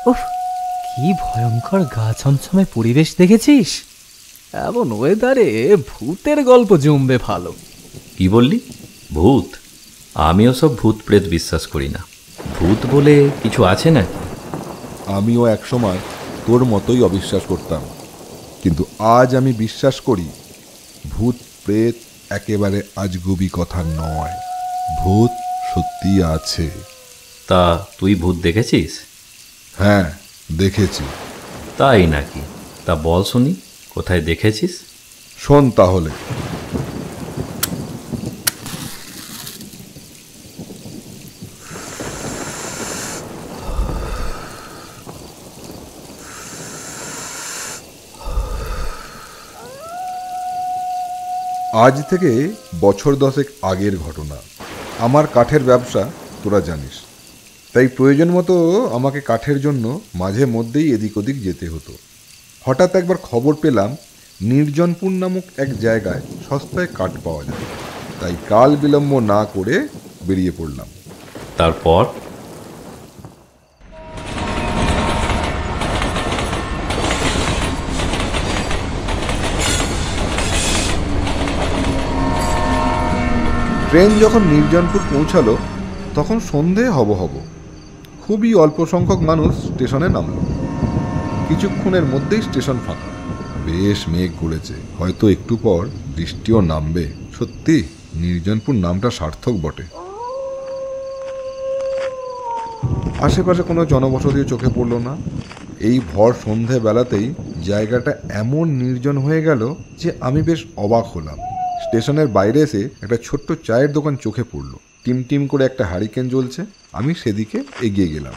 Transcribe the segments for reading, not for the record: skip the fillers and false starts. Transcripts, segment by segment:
উফ, কি ভয়ঙ্কর গা ছমছমে পরিবেশ দেখেছিস? এমন ওয়েদারে ভূতের গল্প জমবে ভালো। কি বললি? ভূত? আমিও সব ভূত প্রেত বিশ্বাস করি না। ভূত বলে কিছু আছে নাকি? আমিও একসময় তোর মতোই অবিশ্বাস করতাম, কিন্তু আজ আমি বিশ্বাস করি ভূত প্রেত একেবারে আজগুবি কথা নয়, ভূত সত্যি আছে। তা তুই ভূত দেখেছিস? হ্যাঁ, দেখেছি। তাই নাকি? তা বল শুনি, কোথায় দেখেছিস? শোন তাহলে। আজ থেকে বছর 10 আগের ঘটনা। আমার কাঠের ব্যবসা তোরা জানিস, তাই প্রয়োজন মতো আমাকে কাঠের জন্য মাঝে মধ্যেই এদিক ওদিক যেতে হতো। হঠাৎ একবার খবর পেলাম নির্জনপুর নামক এক জায়গায় সস্তায় কাঠ পাওয়া যায়, তাই কাল বিলম্ব না করে বেরিয়ে পড়লাম। তারপর? ট্রেন যখন নির্জনপুর পৌঁছালো তখন সন্ধে হব। খুবই অল্প সংখ্যক মানুষ স্টেশনে নামল। কিছুক্ষণের মধ্যেই স্টেশন ফাঁকা। বেশ মেঘ ঘুরেছে, হয়তো একটু পর বৃষ্টিও নামবে। সত্যি নির্জনপুর নামটা সার্থক বটে। আশেপাশে কোনো জনবসতিও চোখে পড়ল না। এই ভর সন্ধেবেলাতেই জায়গাটা এমন নির্জন হয়ে গেল যে আমি বেশ অবাক হলাম। স্টেশনের বাইরে এসে একটা ছোট্ট চায়ের দোকান চোখে পড়ল। টিম টিম করে একটা হারিকেন জ্বলছে। আমি সেদিকে এগিয়ে গেলাম।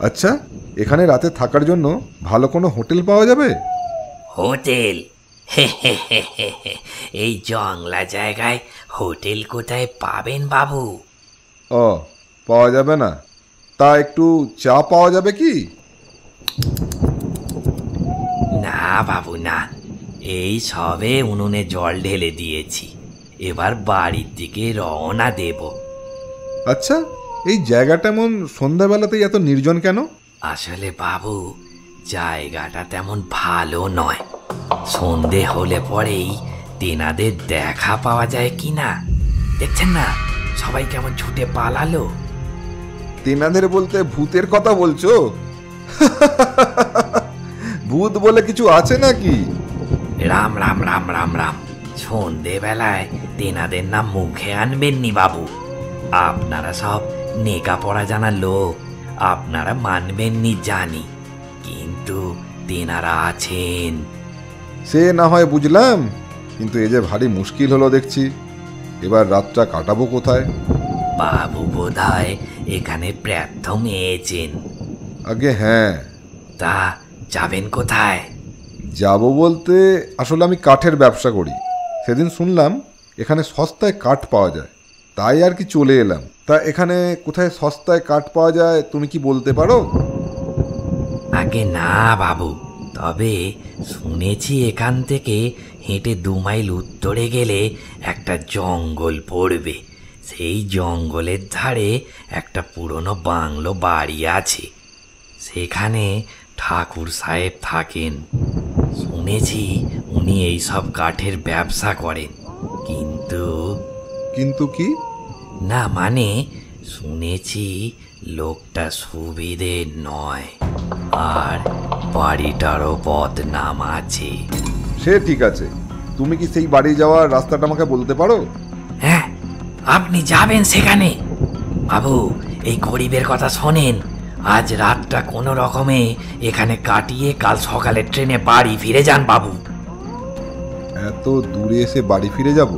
আচ্ছা, এখানে রাতে থাকার জন্য ভালো কোনো হোটেল পাওয়া যাবে? হোটেল? এই জংলা জায়গায় হোটেল কোথায় পাবেন বাবু? ও, পাওয়া যাবে না? তা একটু চা পাওয়া যাবে কি? না বাবু না, এই সবে উনুনে জল ঢেলে দিয়েছি, এবার বাড়ির দিকে রওনা দেব। আচ্ছা, এই জায়গাটা এমন সন্ধ্যাবেলাতেই এত নির্জন কেন? আসলে বাবু, জায়গাটা তেমন ভালো নয়। সন্ধে হলে পরেই তেনাদের দেখা পাওয়া যায় কি না। দেখছেন না সবাই কেমন ছুটে পালালো। তেনাদের বলতে ভূতের কথা বলছো? ভূত বলে কিছু আছে নাকি? রাম রাম রাম রাম রাম, সন্ধেবেলায় তেনাদের নাম মুখে আনবেননি বাবু। আপনারা সব নেকা পড়া জানা লোক, আপনারা মানবেননি জানি, কিন্তু তেনারা আছেন। সে না হয় বুঝলাম, কিন্তু এ যে ভারী মুশকিল হলো দেখছি। এবার রাতটা কাটাবো কোথায়? বাবু বোধহয় এখানে প্রথম এসেছেন। আগে হ্যাঁ। তা যাবেন কোথায়? যাব বলতে আসলে আমি কাঠের ব্যবসা করি। সেদিন শুনলাম এখানে সস্তায় কাঠ পাওয়া যায়, তাই আর কি চলে এলাম। তা এখানে কোথায় সস্তায় কাঠ পাওয়া যায় তুমি কি বলতে পারো? আগে না বাবু, তবে শুনেছি এখান থেকে হেঁটে 2 মাইল উত্তরে গেলে একটা জঙ্গল পড়বে। সেই জঙ্গলের ধারে একটা পুরনো বাংলো বাড়ি আছে, সেখানে ঠাকুর সাহেব থাকেন। শুনেছি উনি এইসব কাঠের ব্যবসা করেন, কিন্তু কিন্তু কি? না মানে শুনেছি লোকটা সুবিধের নয়, আর বাড়িটারও বদনাম আছে। সে ঠিক আছে, তুমি কি সেই বাড়ি যাওয়ার রাস্তাটা আমাকে বলতে পারো? হ্যাঁ, আপনি যাবেন সেখানে? বাবু, এই গরিবের কথা শোনেন, আজ রাতটা কোনো রকমে এখানে কাটিয়ে কাল সকালে ট্রেনে বাড়ি ফিরে যান বাবু। এত দূরে এসে বাড়ি ফিরে যাব?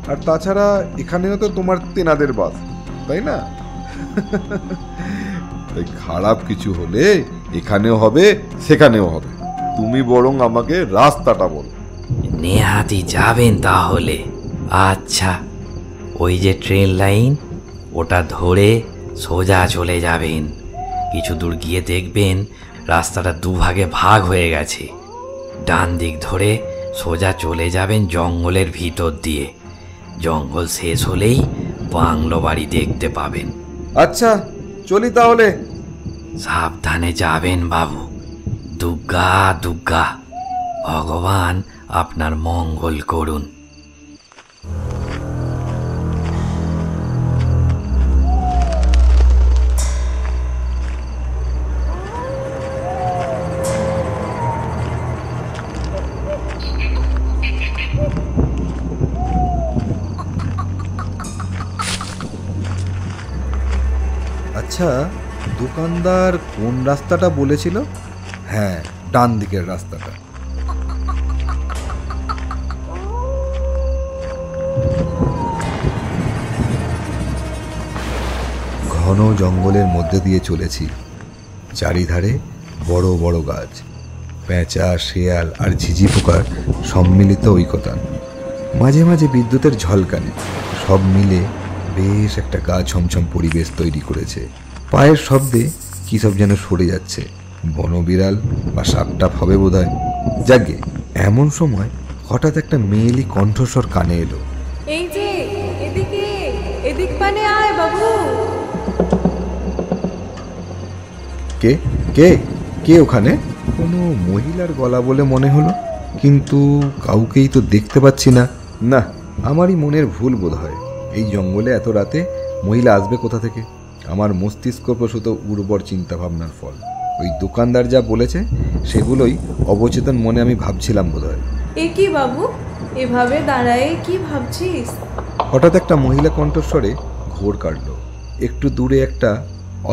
আর তাছাড়া এখানেও তো তোমার তেনাদের বাস, তাই না? তাই খারাপ কিছু হলে এখানেও হবে সেখানেও হবে। তুমি বরং আমাকে রাস্তাটা বলো। নেহাতি যাবেন তাহলে? আচ্ছা, ওই যে ট্রেন লাইন, ওটা ধরে সোজা চলে যাবেন। কিছু দূর গিয়ে দেখবেন রাস্তাটা 2 ভাগে ভাগ হয়ে গেছে। ডান দিক ধরে সোজা চলে যাবেন জঙ্গলের ভিতর দিয়ে। জঙ্গল শেষ হলেই বাংলো বাড়ি দেখতে পাবেন। আচ্ছা, চলি তাহলে। সাবধানে যাবেন বাবু। দুর্গা দুর্গা, ভগবান আপনার মঙ্গল করুন। আচ্ছা, দোকানদার কোন রাস্তাটা বলেছিল? হ্যাঁ, ডান দিকের রাস্তাটা। ঘন জঙ্গলের মধ্যে দিয়ে চলেছি। চারিধারে বড় বড় গাছ, পেঁচা, শেয়াল আর ঝিঝি পোকার সম্মিলিত ঐকতান। মাঝে মাঝে বিদ্যুতের ঝলকানি, সব মিলে বেশ একটা গা ছমছম পরিবেশ তৈরি করেছে। পায়ের শব্দে কী সব যেন সরে যাচ্ছে, বনবিড়াল বা সাপটাপ হবে বোধ হয়। যাকে এমন সময় হঠাৎ একটা মেয়েলি কণ্ঠস্বর কানে এলো। এই যে এদিকে, এদিক পানে আয় বাবু। কে কে কে ওখানে? কোনো মহিলার গলা বলে মনে হলো, কিন্তু কাউকেই তো দেখতে পাচ্ছি না। না, আমারই মনের ভুল বোধ হয়। এই জঙ্গলে এত রাতে মহিলা আসবে কোথা থেকে? আমার মস্তিষ্ক প্রসূত উর্বর চিন্তাভাবনার ফল। ওই দোকানদার যা বলেছে সেগুলোই অবচেতন মনে আমি ভাবছিলাম বোধ হয়। এ কি বাবু, এভাবে দাঁড়ায় কি ভাবছিস? হঠাৎ একটা মহিলা কণ্ঠস্বরে ঘোর কাটল। একটু দূরে একটা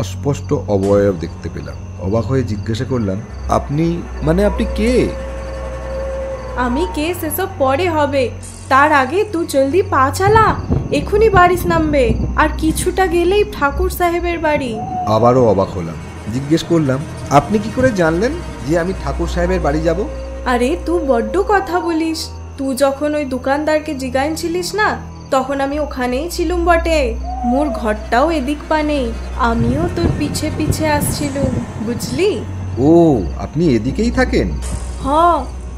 অস্পষ্ট অবয়ব দেখতে পেলাম। অবাক হয়ে জিজ্ঞাসা করলাম, আপনি কে? আমি কে সেসব পরে হবে, তার আগে তুই জলদি পা চালা। এখনই বারিশ নামবে, আর কিছুটা গেলেই ঠাকুর সাহেবের বাড়ি। আবারও অবাক হলাম। জিজ্ঞেস করলাম, আপনি কি করে জানলেন যে আমি ঠাকুর সাহেবের বাড়ি যাব? আরে তুই বড্ড কথা বলিস। তুই যখন ওই দোকানদারকে জিগাইছিলিস না, তখন আমি ওখানেই ছিলুম বটে। মোর ঘরটাও এদিক পানেই, আমিও তোর পিছে পিছে আসছিলুম, বুঝলি? ও, আপনি এদিকেই থাকেন? হ,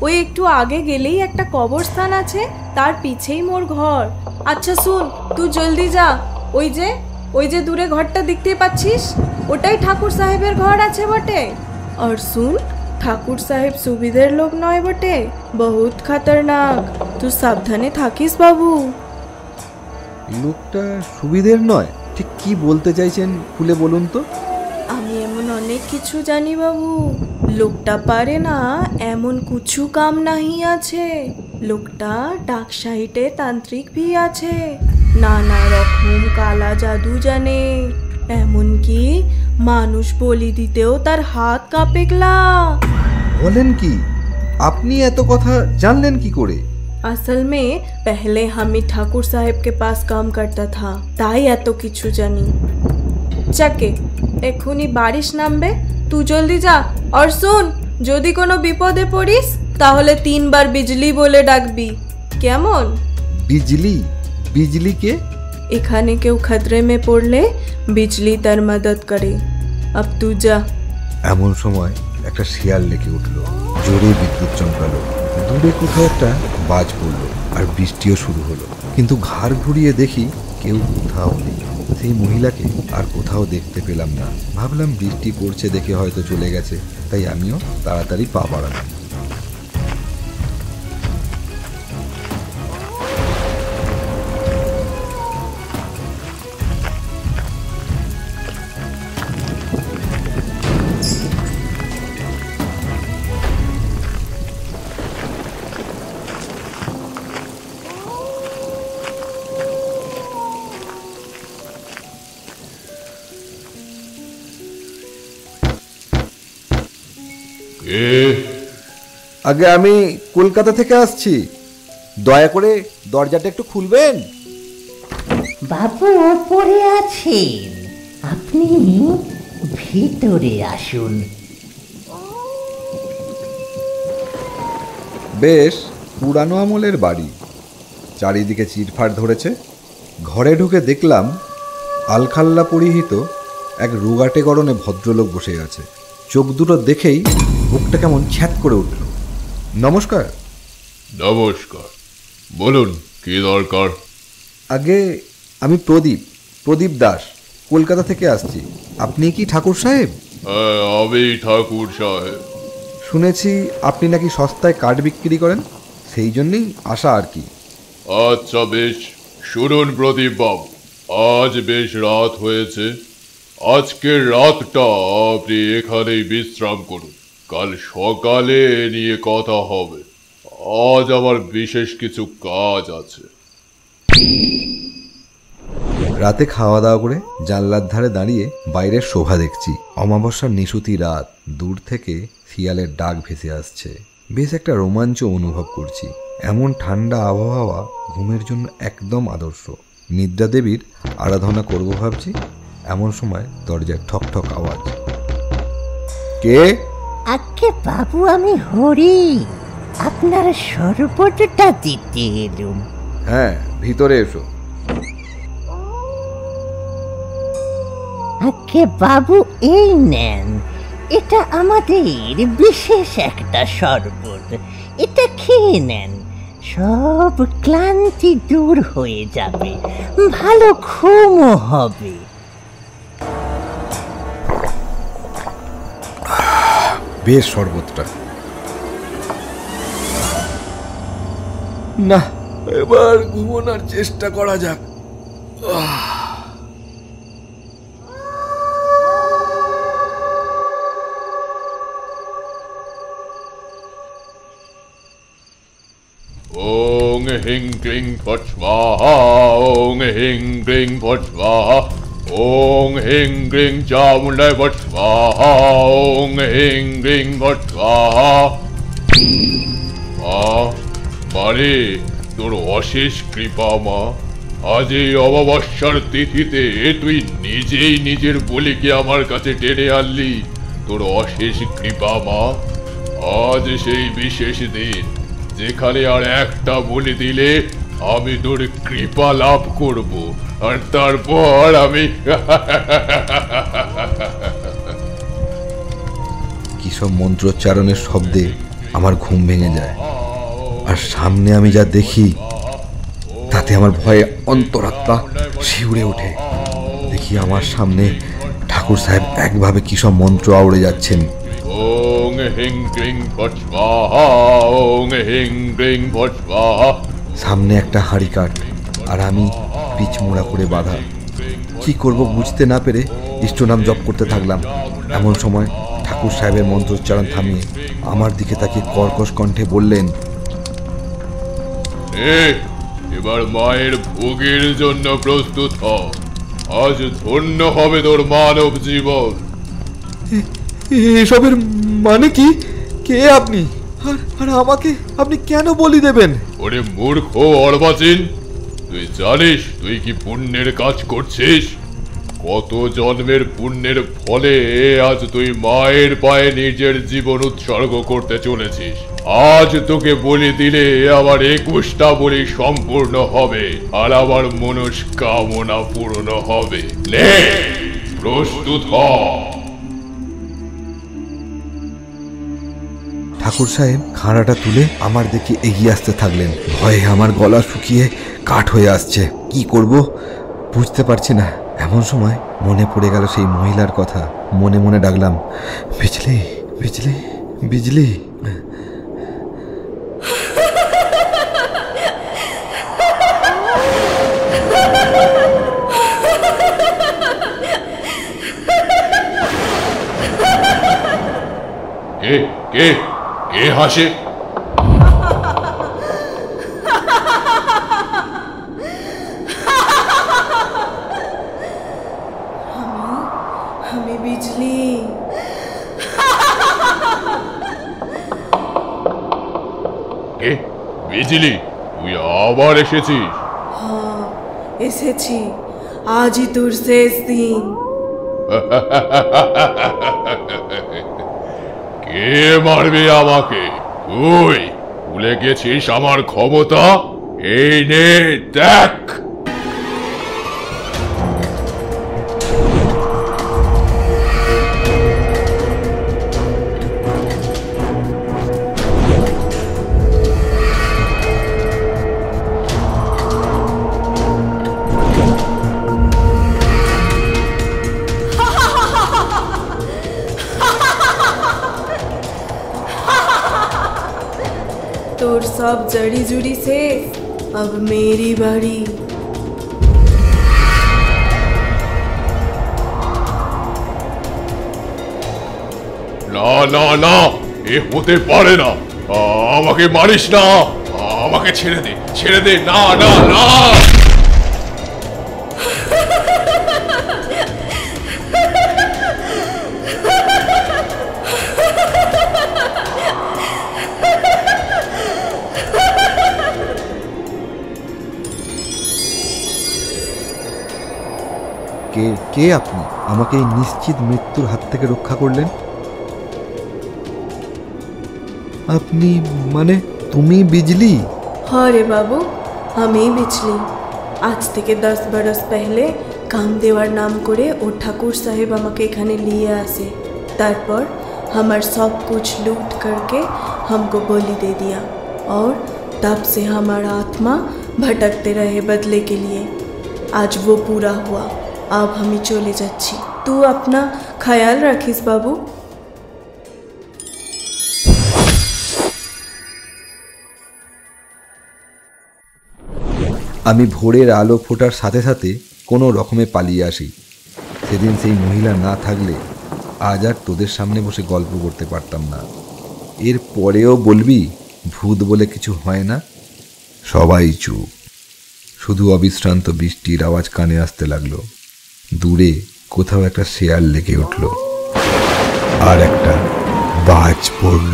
ওই একটু আগে গেলেই একটা কবরস্থান আছে, তার পিছেই মোর ঘর। আচ্ছা শুন, তুই জলদি যা। ওই যে দূরে ঘরটা দেখতে পাচ্ছিস, ওটাই ঠাকুর সাহেবের ঘর আছে বটে। আর শুন, ঠাকুর সাহেব সুবিধের লোক নয় বটে, বহুত খতরনাক। তুই সাবধানে থাকিস বাবু। লোকটা সুবিধের নয়? ঠিক কি বলতে চাইছেন খুলে বলুন তো। আমি এমন অনেক কিছু জানি বাবু। লোকটা পারে না এমন কিছু কাম নাহি আছে। লোকটা ডাক সাইটে তান্ত্রিক ভি আছে, নানা রকম কালা জাদু জানে, এমনকি মানুষ বলি দিতেও তার হাত কাঁপেগলা। বলেন কি? আপনি এত কথা জানলেন কি করে? असल में पहले हम ही ठाकुर साहेब के पास काम करता था, তাই এত কিছু জানি। চাকে এখুনি বারিশ নামবে, তুই জলদি যা। আর শুন, যদি কোনো বিপদে পড়িস তাহলে 3 বার বিজলি বলে ডাকবি, কেমন? বিজলি? বিজলি কে? এখানে কেউ খতরে মে পড়লে বিজলি তার মদত করে। আব তুই যা। এমন সময় একটা শিয়াল লেগে উঠল, জোরে বিদ্যুৎ চমকালো, দূরে কোথাও একটা বাজ পড়লো, আর বৃষ্টিও শুরু হলো। কিন্তু ঘাড় ঘুরিয়ে দেখি কেউ কোথাও নেই। সেই মহিলাকে আর কোথাও দেখতে পেলাম না। ভাবলাম বৃষ্টি পড়ছে দেখে হয়তো চলে গেছে, তাই আমিও তাড়াতাড়ি পা বাড়ালাম। আগে আমি কলকাতা থেকে আসছি, দয়া করে দরজাটা একটু খুলবেন। বাবু পড়ে আছেন, আপনি ভিতরে আসুন। বেশ পুরানো আমলের বাড়ি, চারিদিকে চিরফাট ধরেছে। ঘরে ঢুকে দেখলাম আলখাল্লা পরিহিত এক রোগাটে গড়নে ভদ্রলোক বসে আছে। চোখ দুটো দেখেই বুকটা কেমন ছ্যাঁত করে উঠল। নমস্কার, নমস্কার, বলুন কি দরকার? আগে আমি প্রদীপ দাস, কলকাতা থেকে আসছি। আপনি কি ঠাকুর সাহেব? হ্যাঁ, আমি ঠাকুর সাহেব। শুনেছি আপনি নাকি সস্তায় কাঠ বিক্রি করেন, সেই জন্যই আসা আর কি। আচ্ছা বেশ, শুনুন প্রদীপ বাবু, আজ বেশ রাত হয়েছে। আজকের রাতটা আপনি এখানেই বিশ্রাম করুন, কাল সকালে এ নিয়ে কথা হবে। আজ আমার বিশেষ কিছু কাজ আছে। রাতে খাওয়া দাওয়া করে জানলার ধারে দাঁড়িয়ে বাইরের শোভা দেখছি। অমাবস্যার নিশুতি রাত, দূর থেকে শিয়ালের ডাক ভেসে আসছে। বেশ একটা রোমাঞ্চ অনুভব করছি। এমন ঠান্ডা আবহাওয়া ঘুমের জন্য একদম আদর্শ। নিদ্রা দেবীর আরাধনা করব ভাবছি, এমন সময় দরজায় ঠক ঠক আওয়াজ। কে? আগে বাবু, আমি হরি, আপনার শরবতটা দিতে এলুম। হ্যাঁ, ভিতরে এসো। আগে বাবু, এই নেন, এটা আমাদের বিশেষ একটা শরবত। এটা খেয়ে নেন, সব ক্লান্তি দূর হয়ে যাবে, ভালো ঘুমও হবে। বেশ শরবতটা। না, এবার ঘুমানোর চেষ্টা করা যাক। ওং হিং ক্লিং ফট স্বাহা, ওং হিং ক্লিং ফট স্বাহা, ওং হিং ক্লিং চামুণ্ডায় ফট স্বাহা, ওং হিং ক্লিং ফট স্বাহা। মা, মারে, তোর অশেষ কৃপা মা। আজ এই অমাবস্যার তিথিতে তুই নিজেই নিজের বলিকে আমার কাছে টেনে আনলি। তোর অশেষ কৃপা মা। আজ সেই বিশেষ দিন, যেখানে আর একটা বলি দিলে আমি তোর কৃপা লাভ করব, আর তারপর আমি কি সব মন্ত্রোচ্চারণের শব্দে আমার ঘুম ভেঙে যায়। আর সামনে আমি যা দেখি তাতে আমার ভয়ে অন্তরাত্মা শিউরে ওঠে। দেখি আমার সামনে ঠাকুর সাহেব একভাবে কি সব মন্ত্র আউড়ে যাচ্ছেন। ওং হিং ক্লিং ফট স্বাহা, ওং হিং ক্লিং ফট স্বাহা। সামনে একটা হাঁড়ি কাঠ, আর আমি পিচমোড়া করে বাঁধা। কি করব বুঝতে না পেরে ইষ্টনাম জপ করতে থাকলাম। এমন সময় ঠাকুর সাহেবের মন্ত্রোচ্চারণ থামিয়ে আমার দিকে তাকিয়ে কর্কশ কণ্ঠে বললেন, এবার মায়ের ভোগের জন্য প্রস্তুত হ। আজ ধন্য হবে তোর মানব জীবন। এসবের মানে কি? কে আপনি? আর আমাকে আপনি কেন বলি দেবেন? ওরে মূর্খ অর্বাচীন, তুই জানিস তুই কি পুণ্যের কাজ করছিস? কত জন্মের পুণ্যের ফলে আজ তুই মায়ের পায়ে নিজের জীবন উৎসর্গ করতে চলেছিস। আজ তোকে বলি দিলে আমার 21টা বলি সম্পূর্ণ হবে, আর আমার মনস্কামনা পূর্ণ হবে। নে, প্রস্তুত হ। ঠাকুর সাহেব খাঁড়াটা তুলে আমার দিকে এগিয়ে আসতে থাকলেন। ভয়ে আমার গলা শুকিয়ে কাঠ হয়ে আসছে। কি করব বুঝতে পারছি না। এমন সময় মনে পড়ে গেল সেই মহিলার কথা। মনে মনে ডাকলাম, বিজলি বিজলি বিজলি। কে কে কে হাসে? আমি বিজলি। কে? বিজলি, তুই আবার এসেছিস? হ্যাঁ, এসেছি। আজই তোর শেষ দিন। কে মারবে আমাকে? তুই ভুলে গেছিস আমার ক্ষমতা? এই নে দেখ। सब जड़ी जुड़ी से अब मेरी बारी। না না না, এ হতে পারে না। আমাকে মারিস না, আমাকে ছেড়ে দে, ছেড়ে দে। না না না। কে কে আপনি? আমাকে এই নিশ্চিত মৃত্যুর হাত থেকে রক্ষা করলেন। আপনি মানে তুমি বিজলি? हाँ रे बाबू, हम ही बिजली। आज থেকে 10 बरस पहले কামদেওয়ার নাম করে ও ঠাকুর সাহেব আমাকে এখানে নিয়ে আসে। তারপর हमार सब कुछ लूट करके हमको बलि दे दिया और तब से हमारा आत्मा भटकते रहे बदले के लिए। आज वो पूरा हुआ, अब हम ही चले যাচ্ছি। तू अपना ख्याल रखिस बाबू। আমি ভোরের আলো ফোটার সাথে সাথে কোনো রকমে পালিয়ে আসি। সেদিন সেই মহিলা না থাকলে আজ আর তোদের সামনে বসে গল্প করতে পারতাম না। এর পরেও বলবি ভূত বলে কিছু হয় না? সবাই চুপ। শুধু অবিশ্রান্ত বৃষ্টির আওয়াজ কানে আসতে লাগলো। দূরে কোথাও একটা শেয়াল লেগে উঠল, আর একটা বাজ পড়ল।